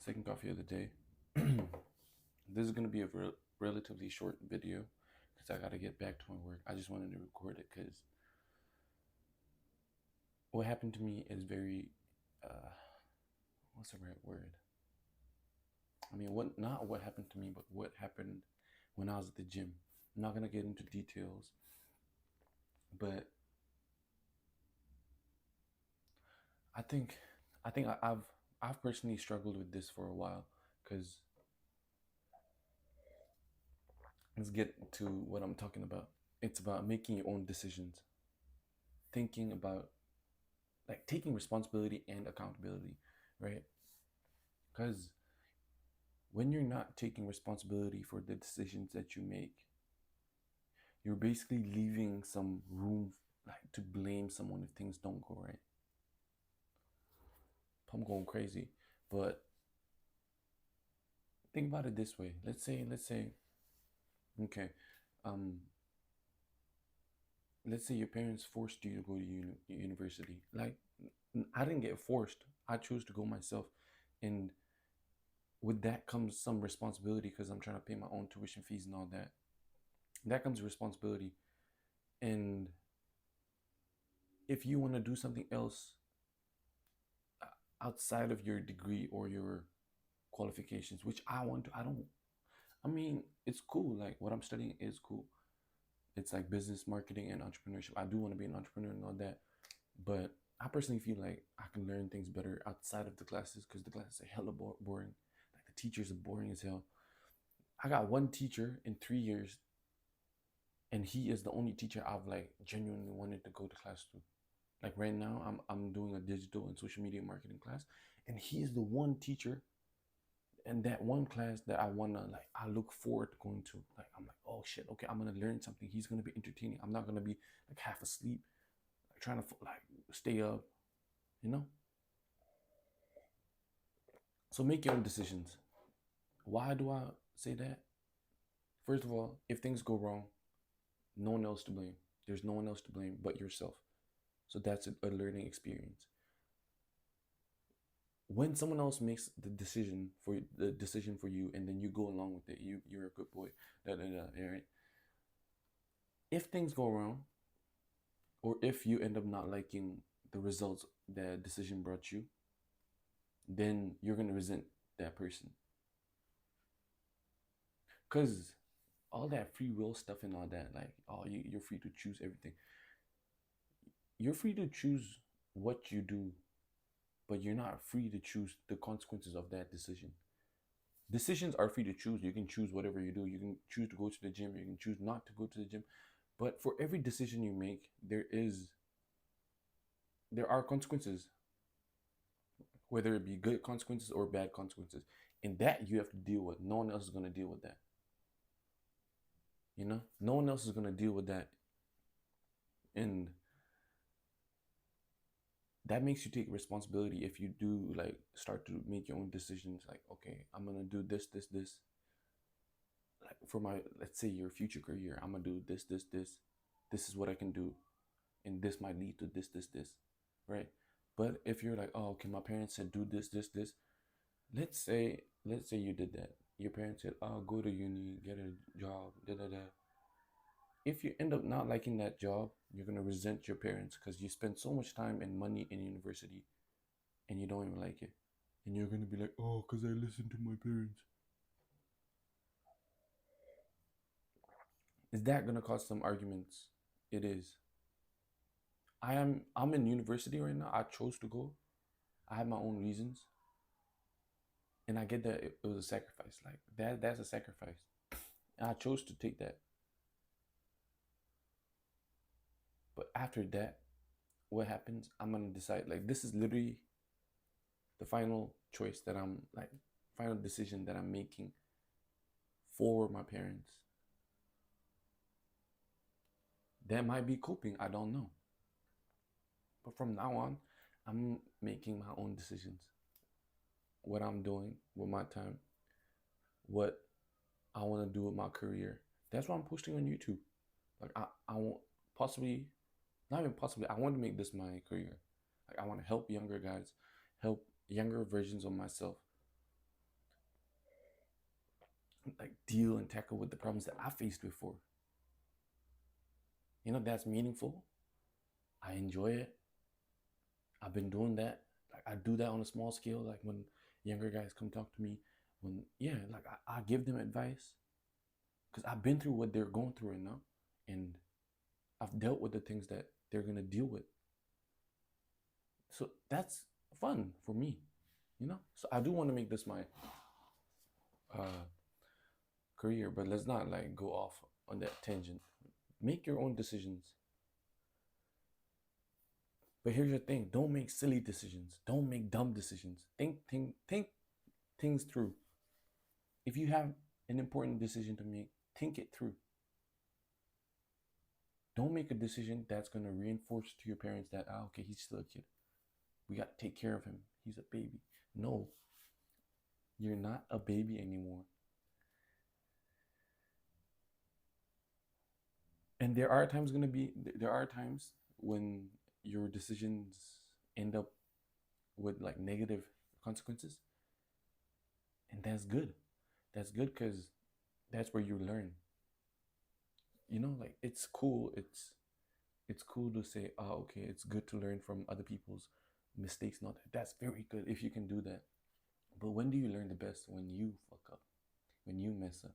Second coffee of the day. This is going to be a relatively short video because I got to get back to my work. I just wanted to record it because what happened to me is very, uh, what's the right word? I mean, not what happened to me, but what happened when I was at the gym. I'm not going to get into details, but I think, I've personally struggled with this for a while because let's get to what I'm talking about. It's about making your own decisions, thinking about like taking responsibility and accountability, right? Because when you're not taking responsibility for the decisions that you make, you're basically leaving some room like to blame someone if things don't go right. I'm going crazy, but think about it this way. Let's say, okay, um, let's say your parents forced you to go to university. Like, I didn't get forced. I chose to go myself, and with that comes some responsibility because I'm trying to pay my own tuition fees and all that. That comes responsibility. And if you want to do something else outside of your degree or your qualifications, which I want to, I don't, I mean, it's cool. Like what I'm studying is cool. It's like business, marketing, and entrepreneurship. I do want to be an entrepreneur and all that. But I personally feel like I can learn things better outside of the classes because the classes are hella boring. Like the teachers are boring as hell. I got one teacher in 3 years, and he is the only teacher I've like genuinely wanted to go to class to. Like right now, I'm doing a digital and social media marketing class, and he is the one teacher in that one class that I look forward to going to. Like I'm like, oh shit, okay, I'm gonna learn something. He's gonna be entertaining. I'm not gonna be like half asleep, like trying to like stay up, you know. So make your own decisions. Why do I say that? First of all, if things go wrong, no one else to blame. There's no one else to blame but yourself. So that's a learning experience. When someone else makes the decision for you, and then you go along with it, you're a good boy. Da, da, da, right? If things go wrong, or if you end up not liking the results that decision brought you, then you're gonna resent that person. Cause all that free will stuff and all that, like, oh, you're free to choose everything. You're free to choose what you do, but you're not free to choose the consequences of that decision. Decisions are free to choose. You can choose whatever you do. You can choose to go to the gym. You can choose not to go to the gym. But for every decision you make, there are consequences, whether it be good consequences or bad consequences. And that you have to deal with. No one else is gonna deal with that. You know? No one else is gonna deal with that. And that makes you take responsibility if you do like start to make your own decisions, like, okay, I'm gonna do this, like for my, let's say, your future career, I'm gonna do this is what I can do, and this might lead to this, right? But if you're like, oh, okay, my parents said do this, let's say you did that. Your parents said, oh, go to uni, get a job, da da da. If you end up not liking that job, you're gonna resent your parents because you spend so much time and money in university and you don't even like it. And you're gonna be like, oh, because I listened to my parents. Is that gonna cause some arguments? It is. I'm in university right now. I chose to go. I have my own reasons. And I get that it was a sacrifice. Like that's a sacrifice. And I chose to take that. But after that, what happens? I'm gonna decide, like, this is literally the final choice that I'm like, final decision that I'm making for my parents. That might be coping, I don't know. But from now on, I'm making my own decisions. What I'm doing with my time, what I want to do with my career. That's what I'm posting on YouTube. Like I want, possibly, not even possibly, I want to make this my career. Like I want to help younger guys, help younger versions of myself like deal and tackle with the problems that I faced before. That's meaningful. I enjoy it. I've been doing that. Like I do that on a small scale. Like when younger guys come talk to me, when yeah, like I give them advice because I've been through what they're going through right now, and I've dealt with the things that they're gonna deal with. So that's fun for me. So I do want to make this my uh, career, but let's not like go off on that tangent. Make your own decisions. But here's the thing: don't make silly decisions. Don't make dumb decisions. Think things through. If you have an important decision to make, think it through. Don't make a decision that's gonna reinforce to your parents that okay, he's still a kid. We got to take care of him. He's a baby. No, you're not a baby anymore. And there are times when your decisions end up with like negative consequences, and that's good. That's good because that's where you learn. Like it's cool. It's cool to say, oh, okay, it's good to learn from other people's mistakes. Not that. That's very good if you can do that. But when do you learn the best? When you fuck up, when you mess up.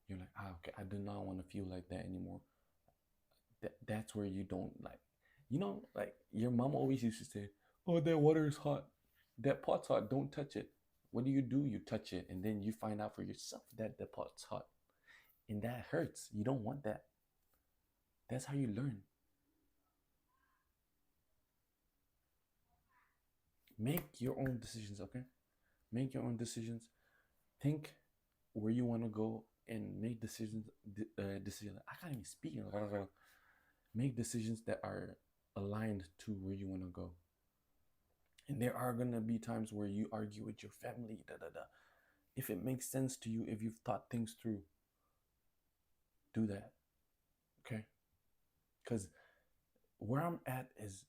You're like, okay, I do not want to feel like that anymore. That's where you don't like your mom always used to say, oh, that water is hot. That pot's hot. Don't touch it. What do? You touch it, and then you find out for yourself that the pot's hot. And that hurts. You don't want that. That's how you learn. Make your own decisions, okay? Make your own decisions. Think where you want to go and make decisions. Decisions. I can't even speak. Make decisions that are aligned to where you want to go. And there are gonna be times where you argue with your family. Da da da. If it makes sense to you, if you've thought things through, do that. Okay? Because where I'm at is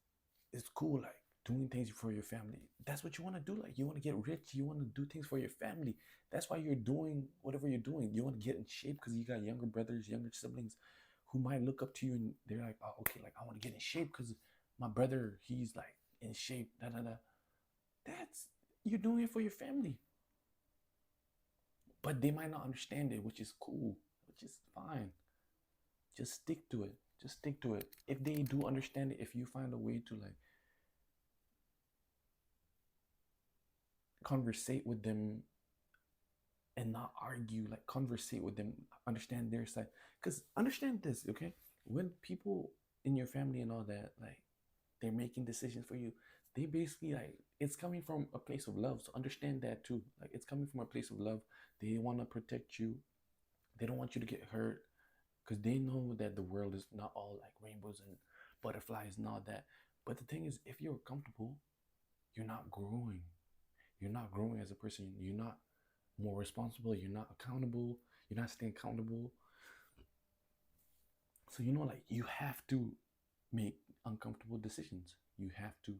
it's cool. Like doing things for your family. That's what you want to do. Like you want to get rich. You want to do things for your family. That's why you're doing whatever you're doing. You want to get in shape because you got younger brothers, younger siblings who might look up to you and they're like, oh, okay, like I want to get in shape because my brother, he's like in shape. Da da da. That's you're doing it for your family. But they might not understand it, which is cool, which is fine. Just stick to it. Just stick to it. If they do understand it, if you find a way to like conversate with them and not argue, like conversate with them, understand their side. Because understand this, okay? When people in your family and all that, like they're making decisions for you, they basically like it's coming from a place of love. So understand that too. Like it's coming from a place of love. They want to protect you. They don't want you to get hurt because they know that the world is not all like rainbows and butterflies and all that. But the thing is, if you're comfortable, you're not growing. You're not growing as a person. You're not more responsible. You're not accountable. You're not staying accountable. So like you have to make uncomfortable decisions. You have to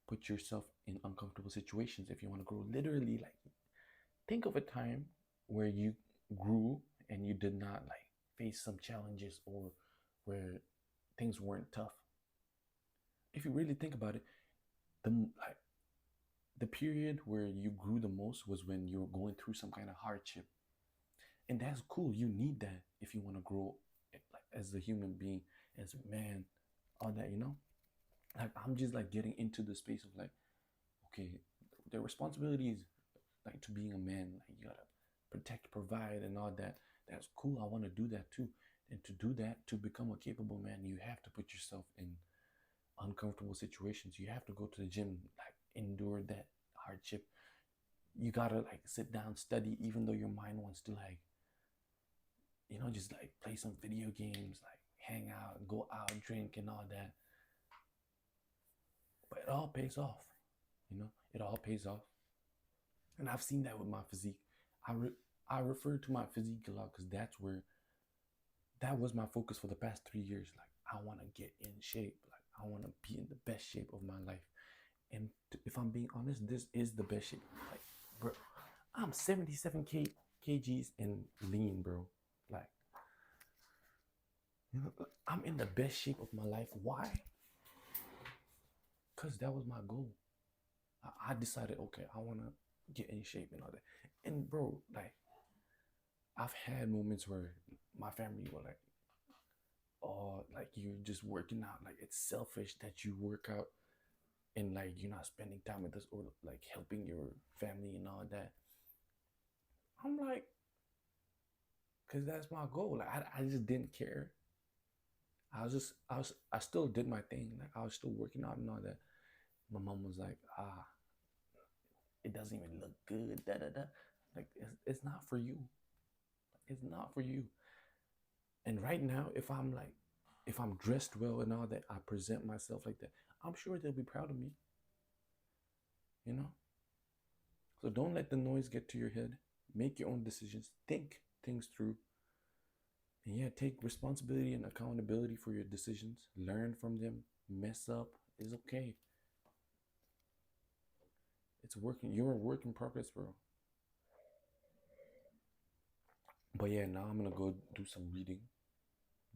put yourself in uncomfortable situations if you want to grow. Literally, like think of a time where you grew and you did not like face some challenges or where things weren't tough. If you really think about it, like the period where you grew the most was when you were going through some kind of hardship, and that's cool. You need that if you want to grow, like as a human being, as a man, all that. Like I'm just like getting into the space of like, okay, the responsibilities like to being a man, like you gotta protect, provide, and all that. That's cool. I want to do that too. And to do that, to become a capable man, you have to put yourself in uncomfortable situations. You have to go to the gym, like endure that hardship. You gotta like sit down, study, even though your mind wants to like, just like play some video games, like hang out, go out, drink, and all that. But it all pays off. It all pays off. And I've seen that with my physique. I refer to my physique a lot because that was my focus for the past 3 years. Like I want to get in shape. Like I want to be in the best shape of my life. And if I'm being honest, this is the best shape. Like, bro, I'm 77 kg kgs and lean, bro. Like, you know, I'm in the best shape of my life. Why? Because that was my goal. I decided, okay, I want to get in shape and all that. And bro, like, I've had moments where my family were like, oh, like you're just working out. Like, it's selfish that you work out and like you're not spending time with us or like helping your family and all that. I'm like, because that's my goal. Like, I just didn't care. I still did my thing. Like, I was still working out and all that. My mom was like, it doesn't even look good. Da da da. Like, it's not for you. It's not for you. And right now, if I'm dressed well and all that, I present myself like that, I'm sure they'll be proud of me, you know? So don't let the noise get to your head. Make your own decisions. Think things through. And yeah, take responsibility and accountability for your decisions. Learn from them. Mess up is okay. It's working. You're a work in progress, bro. But yeah, now I'm gonna go do some reading.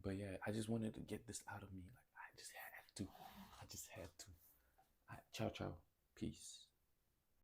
But yeah, I just wanted to get this out of me. Like, I just had to. I just had to. Ciao, ciao. Peace.